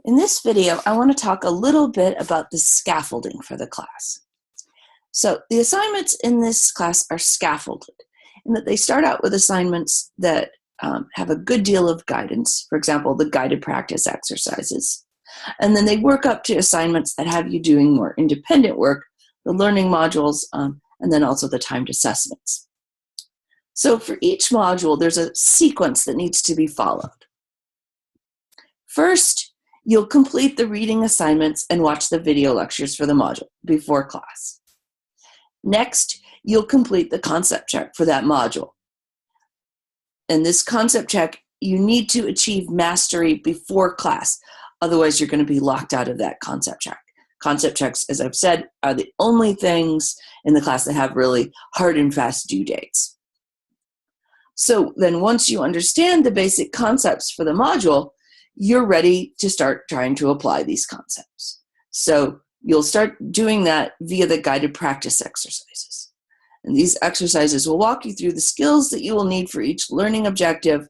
In this video, I want to talk a little bit about the scaffolding for the class. So the assignments in this class are scaffolded in that they start out with assignments that have a good deal of guidance, for example, the guided practice exercises. And then they work up to assignments that have you doing more independent work, the learning modules, and then also the timed assessments. So for each module, there's a sequence that needs to be followed. First, you'll complete the reading assignments and watch the video lectures for the module before class. Next, you'll complete the concept check for that module. In this concept check, you need to achieve mastery before class. Otherwise, you're going to be locked out of that concept check. Concept checks, as I've said, are the only things in the class that have really hard and fast due dates. So then once you understand the basic concepts for the module, you're ready to start trying to apply these concepts. So you'll start doing that via the guided practice exercises. And these exercises will walk you through the skills that you will need for each learning objective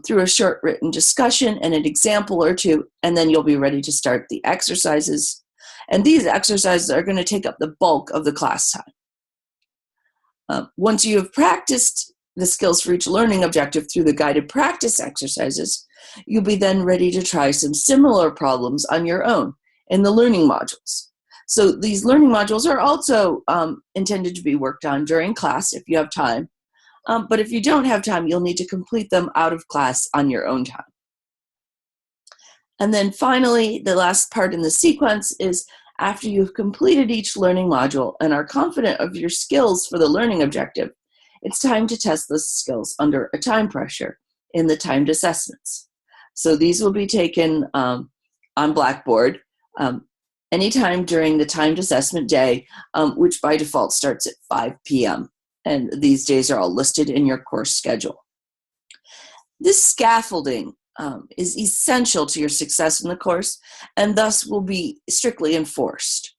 through a short written discussion and an example or two, and then you'll be ready to start the exercises. And these exercises are going to take up the bulk of the class time. Once you have practiced the skills for each learning objective through the guided practice exercises, you'll be then ready to try some similar problems on your own in the learning modules. So these learning modules are also intended to be worked on during class if you have time. But if you don't have time, you'll need to complete them out of class on your own time. And then finally, the last part in the sequence is after you've completed each learning module and are confident of your skills for the learning objective, it's time to test those skills under a time pressure in the timed assessments. So these will be taken on Blackboard anytime during the timed assessment day, which by default starts at 5 p.m. And these days are all listed in your course schedule. This scaffolding is essential to your success in the course and thus will be strictly enforced.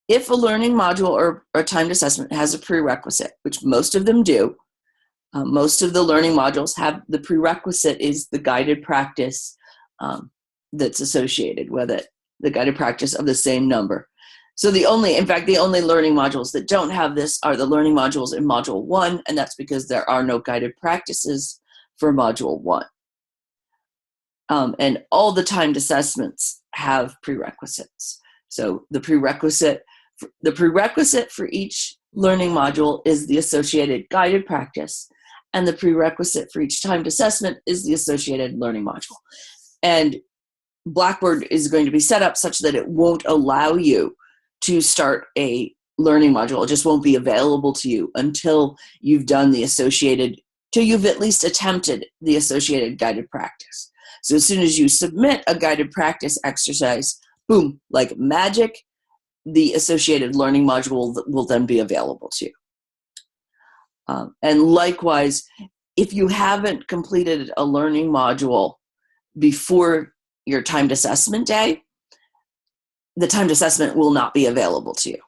If a learning module or a timed assessment has a prerequisite, which most of them do, most of the learning modules have the prerequisite is the guided practice that's associated with it, the guided practice of the same number. So the only learning modules that don't have this are the learning modules in Module 1, and that's because there are no guided practices for Module 1. And all the timed assessments have prerequisites. So the prerequisite for each learning module is the associated guided practice, and the prerequisite for each timed assessment is the associated learning module. And Blackboard is going to be set up such that it won't allow you to start a learning module. It just won't be available to you until you've done till you've at least attempted the associated guided practice. So as soon as you submit a guided practice exercise, boom, like magic, the associated learning module will then be available to you. And likewise, if you haven't completed a learning module before your timed assessment day, the timed assessment will not be available to you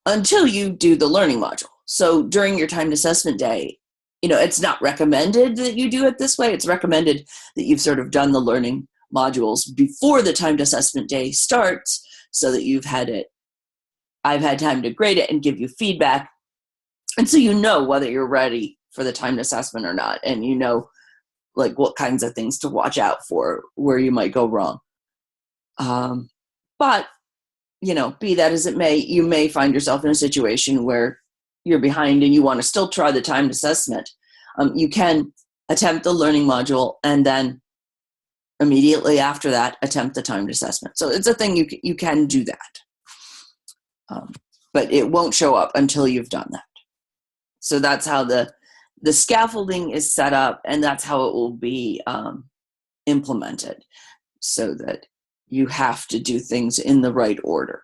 until you do the learning module. So during your timed assessment day, it's not recommended that you do it this way. It's recommended that you've sort of done the learning modules before the timed assessment day starts so that I've had time to grade it and give you feedback. And so you know whether you're ready for the timed assessment or not. And you know, like, what kinds of things to watch out for, where you might go wrong. But, be that as it may, you may find yourself in a situation where you're behind and you want to still try the timed assessment. You can attempt the learning module and then immediately after that, attempt the timed assessment. So it's a thing you can do that. But it won't show up until you've done that. So that's how the scaffolding is set up, and that's how it will be implemented, so that you have to do things in the right order.